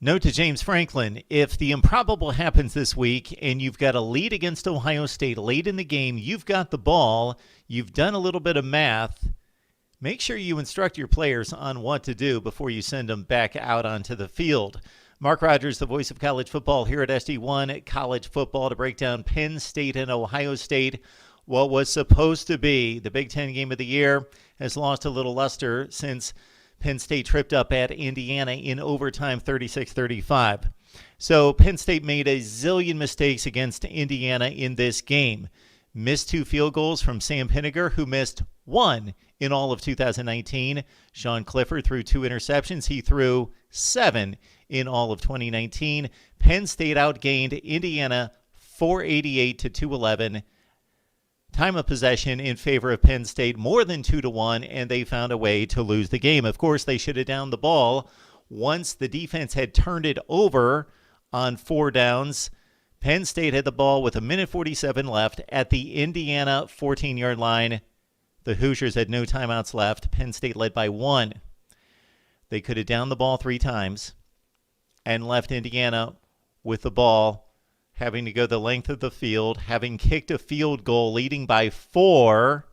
Note to James Franklin, if the improbable happens this week and you've got a lead against Ohio State late in the game, you've got the ball, you've done a little bit of math, make sure you instruct your players on what to do before you send them back out onto the field. Mark Rogers, the voice of college football here at SD1 College Football, to break down Penn State and Ohio State. What was supposed to be the Big Ten game of the year has lost a little luster since Penn State tripped up at Indiana in overtime 36-35. So Penn State made a zillion mistakes against Indiana in this game. Missed 2 field goals from Sam Pinniger, who missed 1 in all of 2019. Sean Clifford threw 2 interceptions. He threw 7 in all of 2019. Penn State outgained Indiana 488 to 211. Time of possession in favor of Penn State more than 2-1, and they found a way to lose the game. Of course, they should have downed the ball once the defense had turned it over on 4 downs. Penn State had the ball with 1:47 left at the Indiana 14-yard line. The Hoosiers had no timeouts left. Penn State led by 1. They could have downed the ball 3 times and left Indiana with the ball, having to go the length of the field, having kicked a field goal, leading by 4,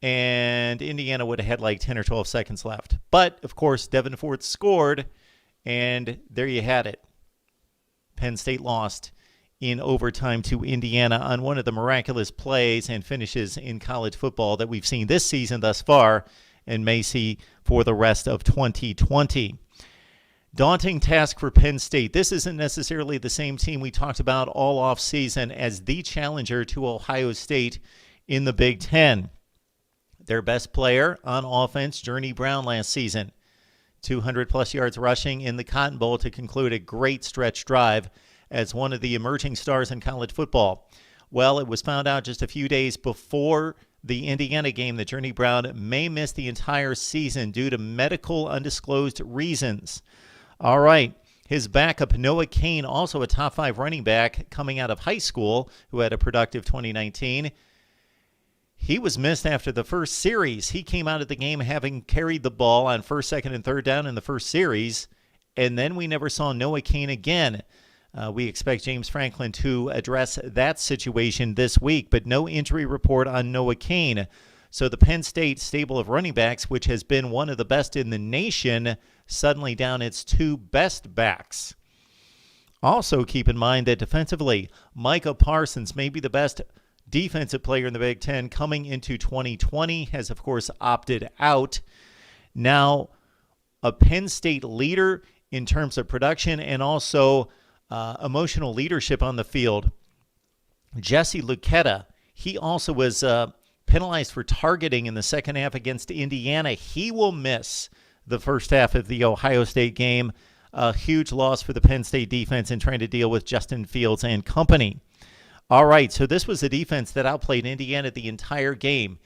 and Indiana would have had like 10 or 12 seconds left. But, of course, Devin Ford scored, and there you had it. Penn State lost in overtime to Indiana on one of the miraculous plays and finishes in college football that we've seen this season thus far and may see for the rest of 2020. Daunting task for Penn State. This isn't necessarily the same team we talked about all off season as the challenger to Ohio State in the Big Ten. Their best player on offense, Journey Brown, last season. 200-plus yards rushing in the Cotton Bowl to conclude a great stretch drive as one of the emerging stars in college football. Well, it was found out just a few days before the Indiana game that Journey Brown may miss the entire season due to medical undisclosed reasons. All right, his backup, Noah Cain, also a top 5 running back coming out of high school who had a productive 2019. He was missed after the first series. He came out of the game having carried the ball on 1st, 2nd, and 3rd down in the first series, and then we never saw Noah Cain again. We expect James Franklin to address that situation this week, but no injury report on Noah Cain. So the Penn State stable of running backs, which has been one of the best in the nation, suddenly down its 2 best backs. Also keep in mind that defensively, Micah Parsons may be the best defensive player in the Big Ten coming into 2020, has of course opted out. Now, a Penn State leader in terms of production and also emotional leadership on the field, Jesse Luketa, he also was penalized for targeting in the second half against Indiana. He will miss the first half of the Ohio State game. A huge loss for the Penn State defense in trying to deal with Justin Fields and company. All right, so this was a defense that outplayed Indiana the entire game.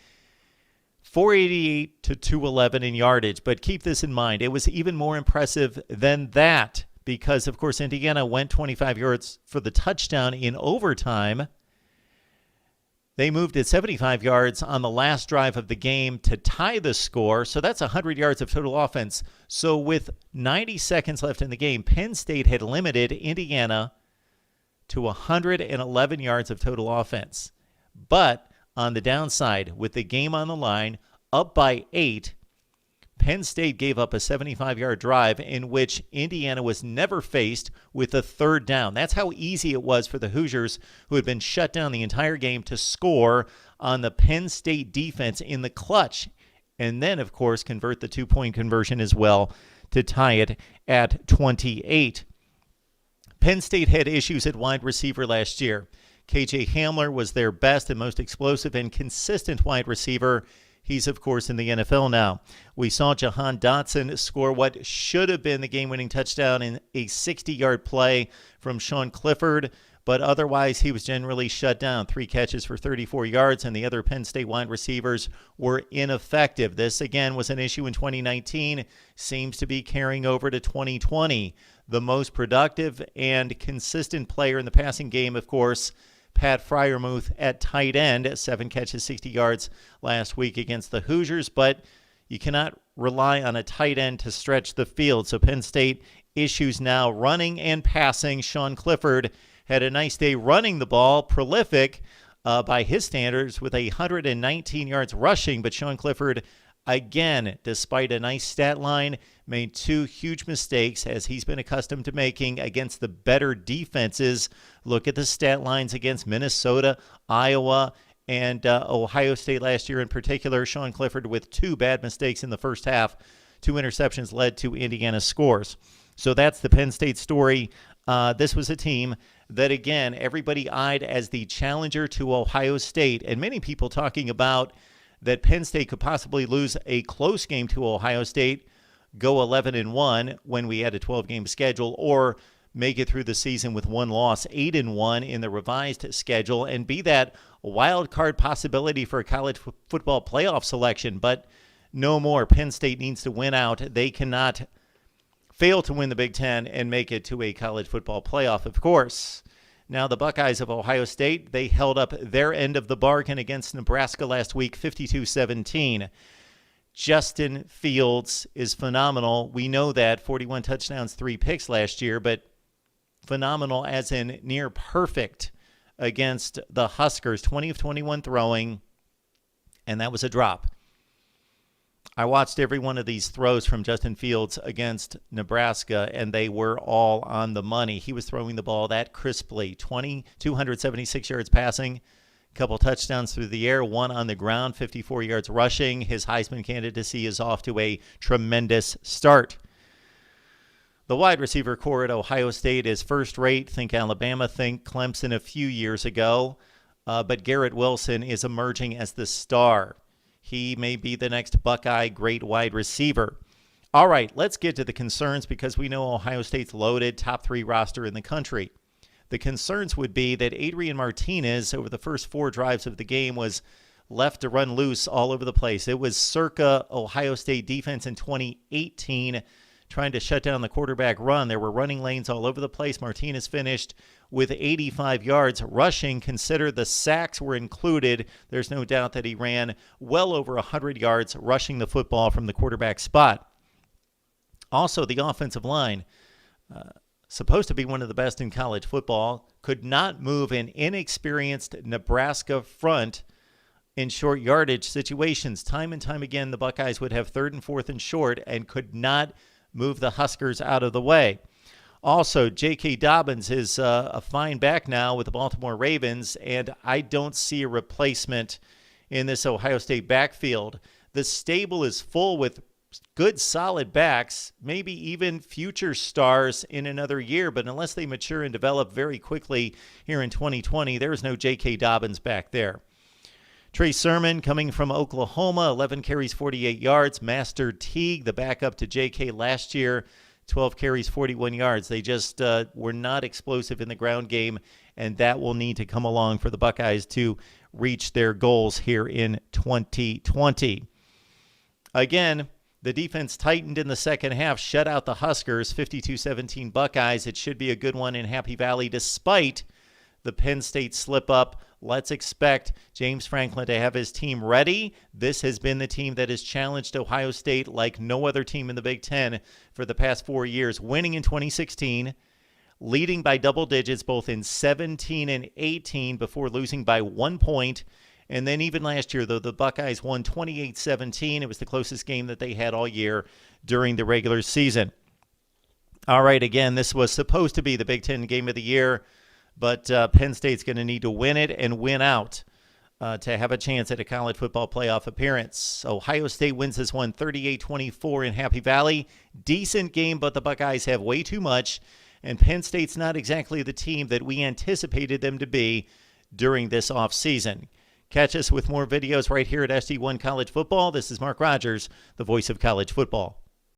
488 to 211 in yardage, but keep this in mind. It was even more impressive than that because, of course, Indiana went 25 yards for the touchdown in overtime. They moved at 75 yards on the last drive of the game to tie the score. So that's 100 yards of total offense. So with 90 seconds left in the game, Penn State had limited Indiana to 111 yards of total offense. But on the downside, with the game on the line, up by 8, Penn State gave up a 75-yard drive in which Indiana was never faced with a 3rd down. That's how easy it was for the Hoosiers, who had been shut down the entire game, to score on the Penn State defense in the clutch. And then, of course, convert the 2-point conversion as well to tie it at 28. Penn State had issues at wide receiver last year. KJ Hamler was their best and most explosive and consistent wide receiver. He's, of course, in the NFL now. We saw Jahan Dotson score what should have been the game-winning touchdown in a 60-yard play from Sean Clifford, but otherwise he was generally shut down. 3 catches for 34 yards, and the other Penn State wide receivers were ineffective. This, again, was an issue in 2019, seems to be carrying over to 2020. The most productive and consistent player in the passing game, of course, Pat Freiermuth at tight end, 7 catches, 60 yards last week against the Hoosiers, but you cannot rely on a tight end to stretch the field. So Penn State issues now running and passing. Sean Clifford had a nice day running the ball, prolific by his standards with 119 yards rushing. But Sean Clifford, again, despite a nice stat line, made two huge mistakes, as he's been accustomed to making against the better defenses. Look at the stat lines against Minnesota, Iowa, and Ohio State last year in particular. Sean Clifford with two bad mistakes in the first half. Two interceptions led to Indiana scores. So that's the Penn State story. This was a team that, again, everybody eyed as the challenger to Ohio State, and many people talking about that Penn State could possibly lose a close game to Ohio State, go 11-1 when we had a 12-game schedule, or make it through the season with one loss, 8-1 in the revised schedule, and be that wild card possibility for a college football playoff selection. But no more. Penn State needs to win out. They cannot fail to win the Big Ten and make it to a college football playoff, of course. Now, the Buckeyes of Ohio State, they held up their end of the bargain against Nebraska last week, 52-17. Justin Fields is phenomenal. We know that, 41 touchdowns, 3 picks last year, but phenomenal as in near perfect against the Huskers, 20 of 21 throwing, and that was a drop. I watched every one of these throws from Justin Fields against Nebraska, and they were all on the money. He was throwing the ball that crisply, 276 yards passing, a couple touchdowns through the air, one on the ground, 54 yards rushing. His Heisman candidacy is off to a tremendous start. The wide receiver core at Ohio State is first rate. Think Alabama, think Clemson a few years ago. But Garrett Wilson is emerging as the star. He may be the next Buckeye great wide receiver. All right, let's get to the concerns, because we know Ohio State's loaded, top 3 roster in the country. The concerns would be that Adrian Martinez, over the first 4 drives of the game, was left to run loose all over the place. It was circa Ohio State defense in 2018, trying to shut down the quarterback run. There were running lanes all over the place. Martinez finished with 85 yards rushing. Consider the sacks were included. There's no doubt that he ran well over 100 yards rushing the football from the quarterback spot. Also, the offensive line, supposed to be one of the best in college football, could not move an inexperienced Nebraska front in short yardage situations. Time and time again, the Buckeyes would have 3rd and 4th and short and could not move the Huskers out of the way. Also, J.K. Dobbins is a fine back now with the Baltimore Ravens, and I don't see a replacement in this Ohio State backfield. The stable is full with good, solid backs, maybe even future stars in another year, but unless they mature and develop very quickly here in 2020, there is no J.K. Dobbins back there. Trey Sermon coming from Oklahoma, 11 carries, 48 yards. Master Teague, the backup to J.K. last year, 12 carries, 41 yards. They just were not explosive in the ground game, and that will need to come along for the Buckeyes to reach their goals here in 2020. Again, the defense tightened in the second half, shut out the Huskers, 52-17 Buckeyes. It should be a good one in Happy Valley despite the Penn State slip-up. Let's expect James Franklin to have his team ready. This has been the team that has challenged Ohio State like no other team in the Big Ten for the past 4 years, winning in 2016, leading by double digits both in 17 and 18 before losing by 1 point. And then even last year, though, the Buckeyes won 28-17. It was the closest game that they had all year during the regular season. All right, again, this was supposed to be the Big Ten game of the year, but Penn State's going to need to win it and win out to have a chance at a college football playoff appearance. Ohio State wins this one 38-24 in Happy Valley. Decent game, but the Buckeyes have way too much, and Penn State's not exactly the team that we anticipated them to be during this offseason. Catch us with more videos right here at SD1 College Football. This is Mark Rogers, the voice of college football.